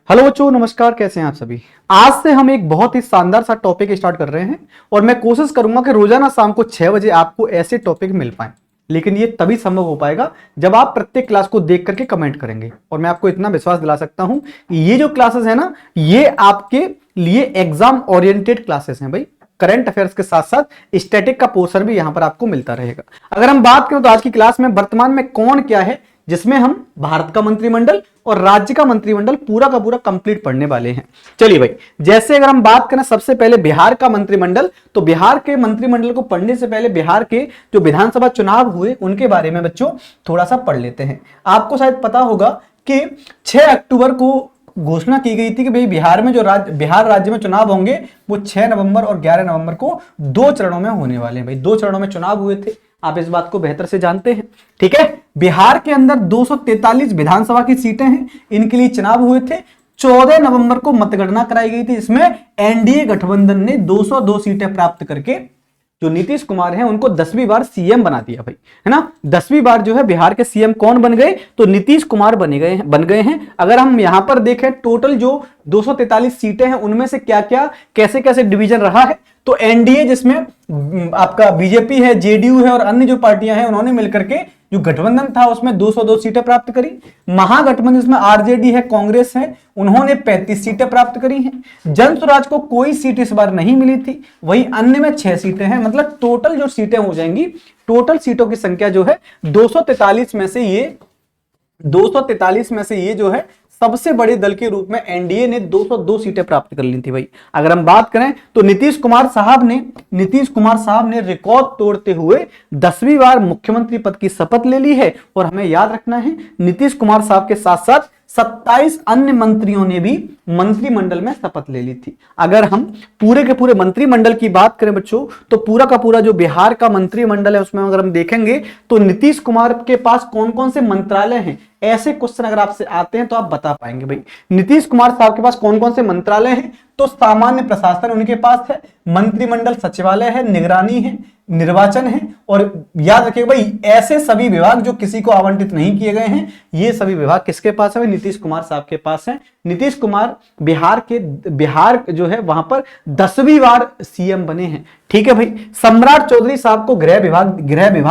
Hello बच्चों, नमस्कार। कैसे हैं आप सभी। आज से हम एक बहुत ही शानदार सा टॉपिक स्टार्ट कर रहे हैं और मैं कोशिश करूंगा कि रोजाना शाम को 6 बजे आपको ऐसे टॉपिक मिल पाए। लेकिन ये तभी संभव हो पाएगा जब आप प्रत्येक क्लास को देख करके कमेंट करेंगे। और मैं आपको इतना विश्वास दिला सकता हूं कि ये जो क्लासेस है ना, ये आपके लिए एग्जाम ओरिएंटेड क्लासेस हैं भाई। करंट अफेयर्स के साथ साथ स्टैटिक का पोर्शन भी यहां पर आपको मिलता रहेगा। अगर हम बात करें तो आज की क्लास में वर्तमान में कौन क्या है, जिसमें हम भारत का मंत्रिमंडल और राज्य का मंत्रिमंडल पूरा का पूरा कंप्लीट पढ़ने वाले हैं। चलिए भाई, जैसे अगर हम बात करें सबसे पहले बिहार का मंत्रिमंडल, तो बिहार के मंत्रिमंडल को पढ़ने से पहले बिहार के जो विधानसभा चुनाव हुए उनके बारे में बच्चों थोड़ा सा पढ़ लेते हैं। आपको शायद पता होगा कि 6 अक्टूबर को घोषणा की गई थी कि भाई बिहार में जो बिहार राज्य में चुनाव होंगे वो 6 नवंबर और 11 नवंबर को 2 चरणों में होने वाले हैं। भाई 2 चरणों में चुनाव हुए थे, आप इस बात को बेहतर से जानते हैं। ठीक है, बिहार के अंदर 243 विधानसभा की सीटें हैं, इनके लिए चुनाव हुए थे। 14 नवंबर को मतगणना कराई गई थी, इसमें एनडीए गठबंधन ने 202 सीटें प्राप्त करके जो नीतीश कुमार हैं उनको 10वीं बार सीएम बना दिया भाई, है ना। 10वीं बार जो है बिहार के सीएम कौन बन गए, तो नीतीश कुमार बन गए हैं। अगर हम यहां पर देखें टोटल जो 243 सीटें हैं उनमें से क्या क्या कैसे कैसे डिवीजन रहा है, तो एनडीए जिसमें आपका बीजेपी है, जेडीयू है और अन्य जो पार्टियां हैं उन्होंने मिलकर के जो गठबंधन था उसमें 202 सीटें प्राप्त करी। महागठबंधन जिसमें आरजेडी है, कांग्रेस है, उन्होंने 35 सीटें प्राप्त करी हैं। जन स्वराज को कोई सीट इस बार नहीं मिली थी, वहीं अन्य में 6 सीटें हैं। मतलब टोटल जो सीटें हो जाएंगी, टोटल सीटों की संख्या जो है 243 में से ये जो है सबसे बड़े दल के रूप में एनडीए ने 202 सीटें प्राप्त कर ली थी भाई। अगर हम बात करें तो नीतीश कुमार साहब ने रिकॉर्ड तोड़ते हुए 10वीं बार मुख्यमंत्री पद की शपथ ले ली है। और हमें याद रखना है, नीतीश कुमार साहब के साथ साथ 27 अन्य मंत्रियों ने भी मंत्रिमंडल में शपथ ले ली थी। अगर हम पूरे के पूरे मंत्रिमंडल की बात करें बच्चों, तो पूरा का पूरा जो बिहार का मंत्रिमंडल है उसमें अगर हम देखेंगे तो नीतीश कुमार के पास कौन कौन से मंत्रालय हैं, ऐसे क्वेश्चन अगर आपसे आते हैं तो आप बता पाएंगे भाई। नीतीश कुमार साहब के पास कौन कौन से मंत्रालय हैं, तो सामान्य प्रशासन उनके पास है, मंत्रिमंडल सचिवालय है, निगरानी है, निर्वाचन है। और याद रखिएगा भाई, ऐसे सभी विभाग जो किसी को आवंटित नहीं किए गए हैं, ये सभी विभाग किसके पास है, नीतीश कुमार साहब के पास है। नीतीश कुमार बिहार जो है वहां पर 10वीं बार सीएम बने हैं। ठीक है भाई। सम्राट चौधरी साहब को गृह विभाग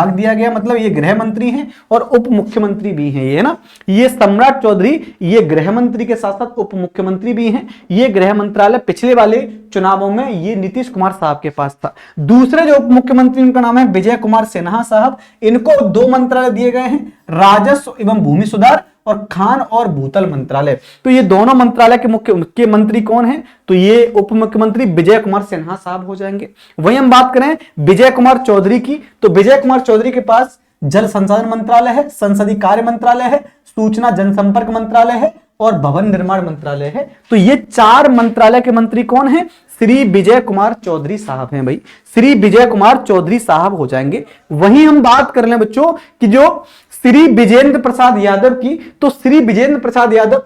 दिया गया, मतलब ये गृह मंत्री हैं और उप मुख्यमंत्री भी हैं, ये ना, ये सम्राट चौधरी ये गृह मंत्री के साथ साथ उप मुख्यमंत्री भी हैं। ये गृह मंत्रालय पिछले वाले चुनावों में ये नीतीश कुमार साहब के पास था। दूसरे जो उप मुख्यमंत्री उनका नाम है विजय कुमार सिन्हा साहब, इनको 2 मंत्रालय दिए गए हैं, राजस्व एवं भूमि सुधार और खान और भूतल मंत्रालय। तो ये दोनों मंत्रालय के मुख्य मंत्री कौन हैं, तो ये उप मुख्यमंत्री विजय कुमार सिन्हा साहब हो जाएंगे। वहीं हम बात करें विजय कुमार चौधरी की, तो विजय कुमार चौधरी के पास जल संसाधन मंत्रालय है, संसदीय कार्य मंत्रालय है, सूचना जनसंपर्क मंत्रालय है और भवन निर्माण मंत्रालय है। तो ये 4 मंत्रालय के मंत्री कौन हैं, श्री विजय कुमार चौधरी साहब हैं भाई। श्री विजय कुमार चौधरी साहब हो जाएंगे। वहीं हम बात कर लें बच्चों कि जो श्री विजेंद्र प्रसाद यादव की, तो श्री विजेंद्र प्रसाद यादव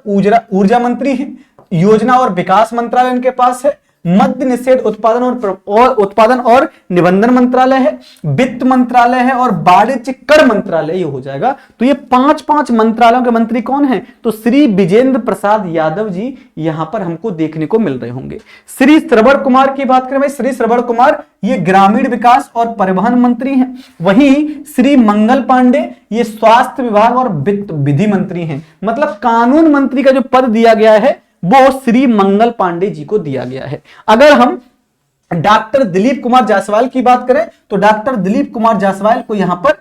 ऊर्जा मंत्री हैं, योजना और विकास मंत्रालय इनके पास है, मद्य निषेध उत्पादन और निबंधन मंत्रालय है, वित्त मंत्रालय है और वाणिज्य कर मंत्रालय ये हो जाएगा। तो ये 5 मंत्रालयों के मंत्री कौन हैं, तो श्री विजेंद्र प्रसाद यादव जी यहां पर हमको देखने को मिल रहे होंगे। श्री श्रवण कुमार की बात करें भाई, श्री श्रवण कुमार ये ग्रामीण विकास और परिवहन मंत्री हैं। वहीं श्री मंगल पांडे ये स्वास्थ्य विभाग और वित्त विधि मंत्री हैं। मतलब कानून मंत्री का जो पद दिया गया है वो श्री मंगल पांडे जी को दिया गया है। अगर हम डॉक्टर दिलीप कुमार जायसवाल की बात करें तो डॉक्टर दिलीप कुमार जायसवाल को यहां पर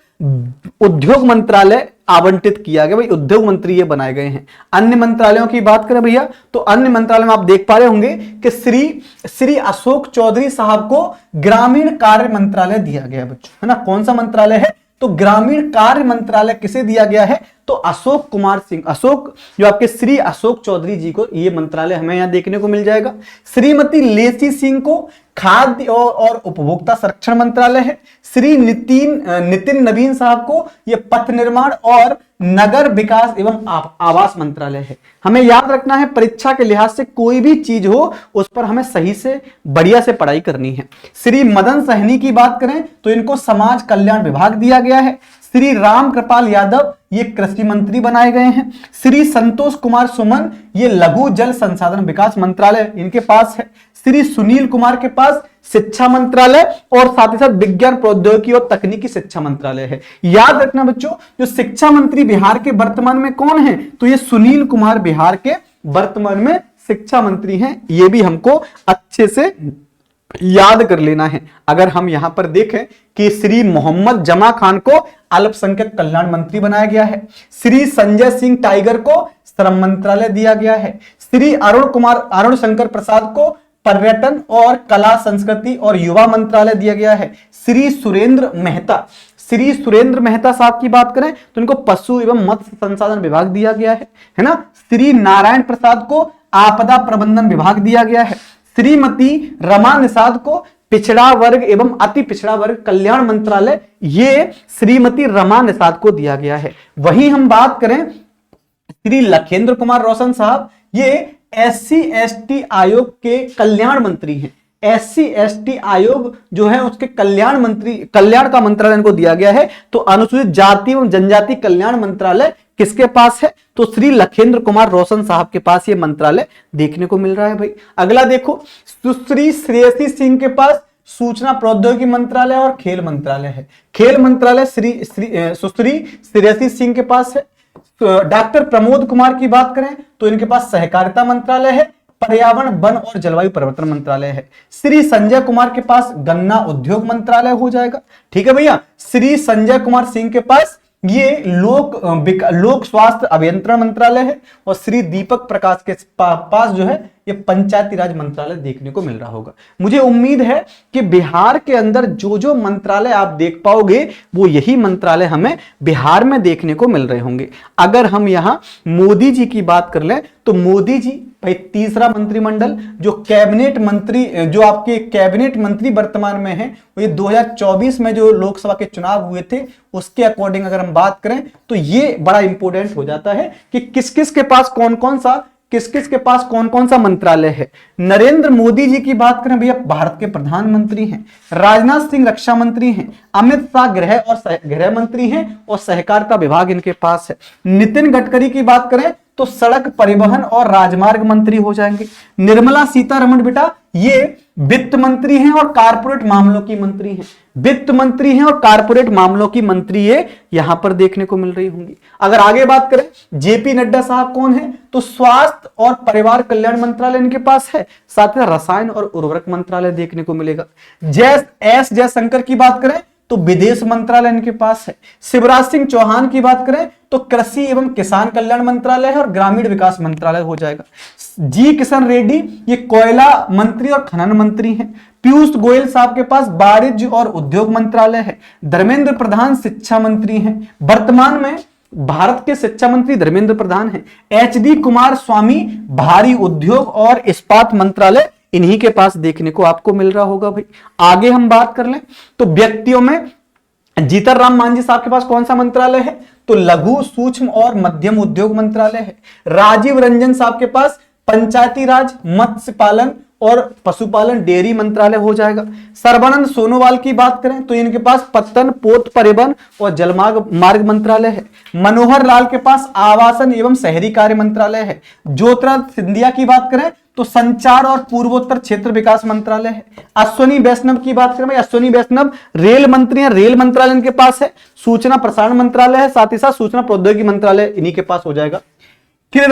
उद्योग मंत्रालय आवंटित किया गया भाई, उद्योग मंत्री ये बनाए गए हैं। अन्य मंत्रालयों की बात करें भैया, तो अन्य मंत्रालय में आप देख पा रहे होंगे कि श्री अशोक चौधरी साहब को ग्रामीण कार्य मंत्रालय दिया गया बच्चों, है ना। कौन सा मंत्रालय है, तो ग्रामीण कार्य मंत्रालय किसे दिया गया है, तो अशोक जो आपके श्री अशोक चौधरी जी को ये मंत्रालय हमें यहां देखने को मिल जाएगा। श्रीमती लेसी सिंह को खाद्य और उपभोक्ता संरक्षण मंत्रालय है। श्री नितिन नवीन साहब को ये पथ निर्माण और नगर विकास एवं आवास मंत्रालय है। हमें याद रखना है, परीक्षा के लिहाज से कोई भी चीज हो उस पर हमें सही से बढ़िया से पढ़ाई करनी है। श्री मदन सहनी की बात करें तो इनको समाज कल्याण विभाग दिया गया है। श्री राम कृपाल यादव ये कृषि मंत्री बनाए गए हैं। श्री संतोष कुमार सुमन ये लघु जल संसाधन विकास मंत्रालय इनके पास है। श्री सुनील कुमार के पास शिक्षा मंत्रालय और साथ ही साथ विज्ञान प्रौद्योगिकी और तकनीकी शिक्षा मंत्रालय है। याद रखना बच्चों, जो शिक्षा मंत्री बिहार के वर्तमान में कौन है, तो ये सुनील कुमार बिहार के वर्तमान में शिक्षा मंत्री हैं। ये भी हमको अच्छे से याद कर लेना है। अगर हम यहां पर देखें कि श्री मोहम्मद जमा खान को अल्पसंख्यक कल्याण मंत्री बनाया गया है। श्री संजय सिंह टाइगर को श्रम मंत्रालय दिया गया है। श्री अरुण शंकर प्रसाद को पर्यटन और कला संस्कृति और युवा मंत्रालय दिया गया है। श्री सुरेंद्र मेहता साहब की बात करें तो इनको पशु एवं मत्स्य संसाधन विभाग दिया गया है ना। श्री नारायण प्रसाद को आपदा प्रबंधन विभाग दिया गया है। श्रीमती रमा निषाद को पिछड़ा वर्ग एवं अति पिछड़ा वर्ग कल्याण मंत्रालय ये श्रीमती रमा निषाद को दिया गया है। वहीं हम बात करें श्री लखेंद्र कुमार रोशन साहब, ये SC/ST आयोग के कल्याण मंत्री हैं। SC/ST आयोग जो है उसके कल्याण का मंत्रालय इनको दिया गया है। तो अनुसूचित जाति एवं जनजाति कल्याण मंत्रालय किसके पास है, तो श्री लखेंद्र कुमार रोशन साहब के पास ये मंत्रालय देखने को मिल रहा है भाई। अगला देखो, सुश्री श्रेयसी सिंह के पास सूचना प्रौद्योगिकी मंत्रालय और खेल मंत्रालय है। खेल मंत्रालय सुश्री श्रेयसी सिंह के पास है। डॉक्टर प्रमोद कुमार की बात करें तो इनके पास सहकारिता मंत्रालय है। पर्यावरण वन और जलवायु परिवर्तन मंत्रालय है। श्री संजय कुमार के पास गन्ना उद्योग मंत्रालय हो जाएगा। ठीक है भैया। श्री संजय कुमार सिंह के पास ये लोक स्वास्थ्य अभियंत्रण मंत्रालय है। और श्री दीपक प्रकाश के पास जो है ये पंचायती राज मंत्रालय देखने को मिल रहा होगा। मुझे उम्मीद है कि बिहार के अंदर जो जो मंत्रालय आप देख पाओगे वो यही मंत्रालय हमें बिहार में देखने को मिल रहे होंगे। अगर हम यहां मोदी जी की बात कर लें तो मोदी जी भाई तीसरा मंत्रिमंडल जो कैबिनेट मंत्री जो आपके कैबिनेट मंत्री वर्तमान में है वो ये 2024 में जो लोकसभा के चुनाव हुए थे उसके अकॉर्डिंग अगर हम बात करें तो ये बड़ा इंपॉर्टेंट हो जाता है कि किस किस के पास कौन कौन सा मंत्रालय है। नरेंद्र मोदी जी की बात करें भैया भारत के प्रधानमंत्री हैं। राजनाथ सिंह रक्षा मंत्री हैं। अमित शाह गृह मंत्री हैं और सहकारिता विभाग इनके पास है। नितिन गडकरी की बात करें तो सड़क परिवहन और राजमार्ग मंत्री हो जाएंगे। निर्मला सीतारमण बेटा ये वित्त मंत्री हैं और कारपोरेट मामलों की मंत्री हैं। वित्त मंत्री हैं और कारपोरेट मामलों की मंत्री ये यहां पर देखने को मिल रही होंगी। अगर आगे बात करें जेपी नड्डा साहब कौन है, तो स्वास्थ्य और परिवार कल्याण मंत्रालय इनके पास है। साथ ही रसायन और उर्वरक मंत्रालय देखने को मिलेगा। जयशंकर की बात करें तो विदेश मंत्रालय इनके पास है। शिवराज सिंह चौहान की बात करें तो कृषि एवं किसान कल्याण मंत्रालय है और ग्रामीण विकास मंत्रालय हो जाएगा। जी किशन रेड्डी ये कोयला मंत्री और खनन मंत्री हैं। पीयूष गोयल साहब के पास वाणिज्य और उद्योग मंत्रालय है। धर्मेंद्र प्रधान शिक्षा मंत्री हैं। वर्तमान में भारत के शिक्षा मंत्री धर्मेंद्र प्रधान हैं। HD कुमार स्वामी भारी उद्योग और इस्पात मंत्रालय इन्हीं के पास देखने को आपको मिल रहा होगा भाई। आगे हम बात कर लें तो व्यक्तियों में जीतन राम मांझी साहब के पास कौन सा मंत्रालय है, तो लघु सूक्ष्म और मध्यम उद्योग मंत्रालय है। राजीव रंजन साहब के पास पंचायती राज मत्स्य पालन और पशुपालन डेयरी मंत्रालय हो जाएगा। सर्बानंद सोनोवाल की बात करें तो इनके पास पत्तन पोत परिवहन और जलमार्ग मंत्रालय है। मनोहर लाल के पास आवासन एवं शहरी कार्य मंत्रालय है। ज्योतिरादित्य सिंधिया की बात करें तो संचार और पूर्वोत्तर क्षेत्र विकास मंत्रालय है। अश्वनी वैष्णव की बात करें भाई अश्वनी वैष्णव रेल मंत्री हैं। रेल मंत्रालय इनके पास है। सूचना प्रसारण मंत्रालय है। साथ ही साथ सूचना प्रौद्योगिकी मंत्रालय इन्हीं के पास हो जाएगा। फिर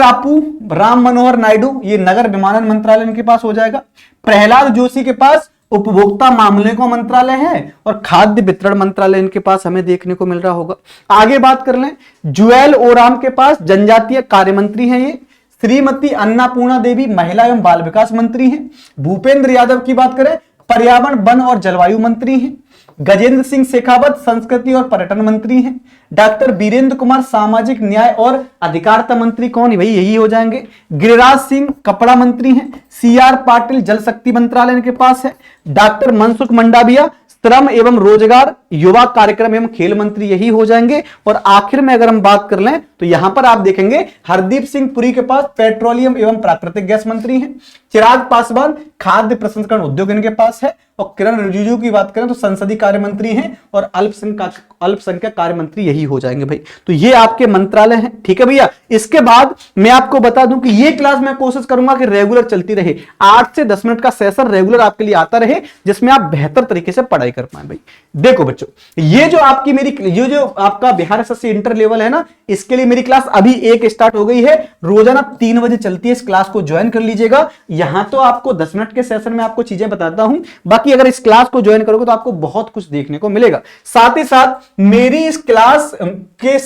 राम मनोहर नायडू ये नगर विमानन मंत्रालय इनके पास हो जाएगा। प्रहलाद जोशी के पास उपभोक्ता मामले का मंत्रालय है और खाद्य वितरण मंत्रालय इनके पास हमें देखने को मिल रहा होगा। आगे बात कर लें जुएल ओराम के पास जनजातीय कार्य मंत्री हैं ये। श्रीमती अन्नापूर्णा देवी महिला एवं बाल विकास मंत्री हैं। भूपेंद्र यादव की बात करें पर्यावरण वन और जलवायु मंत्री हैं। गजेंद्र सिंह शेखावत संस्कृति और पर्यटन मंत्री हैं। डॉक्टर वीरेंद्र कुमार सामाजिक न्याय और अधिकारिता मंत्री कौन है भाई, यही हो जाएंगे। गिरिराज सिंह कपड़ा मंत्री हैं। CR पाटिल जल शक्ति मंत्रालय इनके पास है। डॉक्टर मनसुख मंडाविया श्रम एवं रोजगार, युवा कार्यक्रम एवं खेल मंत्री यही हो जाएंगे। और आखिर में अगर हम बात कर लें तो यहां पर आप देखेंगे हरदीप सिंह पुरी के पास पेट्रोलियम एवं प्राकृतिक गैस मंत्री हैं, चिराग पासवान खाद्य प्रसंस्करण उद्योग इनके पास है, और किरण रिजिजू की बात करें तो संसदीय कार्य मंत्री हैं, और अल्पसंख्यक कार्य मंत्री यही हो जाएंगे भाई। तो ये आपके मंत्रालय हैं, ठीक है भैया। इसके बाद मैं आपको बता दूं कि ये क्लास मैं कोशिश करूंगा कि रेगुलर चलती रहे, 8 से 10 मिनट का सेशन रेगुलर आपके लिए आता रहे, जिसमें आप बेहतर तरीके से पढ़ाई कर पाए भाई। देखो बच्चों, ये जो आपकी ये जो आपका बिहार एसएससी इंटर लेवल है ना, इसके लिए मेरी क्लास अभी एक स्टार्ट हो गई है, रोजाना 3 बजे चलती है। इस क्लास को ज्वाइन कर लीजिएगा। यहां तो आपको 10 मिनट के सेशन में आपको चीजें बताता हूं, बाकी अगर इस क्लास को ज्वाइन करोगे तो आपको बहुत कुछ देखने को मिलेगा। साथ ही साथ मेरी इस क्लास के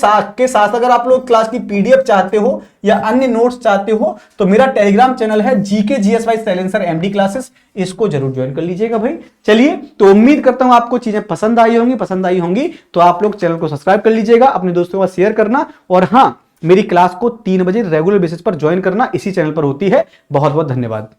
साथ अगर आप लोग क्लास की पीडीएफ चाहते हो या अन्य नोट्स चाहते हो तो मेरा टेलीग्राम चैनल है GK GSY silencer MD classes, इसको जरूर ज्वाइन कर लीजिएगा भाई। चलिए, तो उम्मीद करता हूं आपको चीजें पसंद आई होंगी तो आप लोग चैनल को सब्सक्राइब कर लीजिएगा, अपने दोस्तों को शेयर करना, और हां, मेरी क्लास को 3 बजे रेगुलर बेसिस पर ज्वाइन करना, इसी चैनल पर होती है। बहुत बहुत धन्यवाद।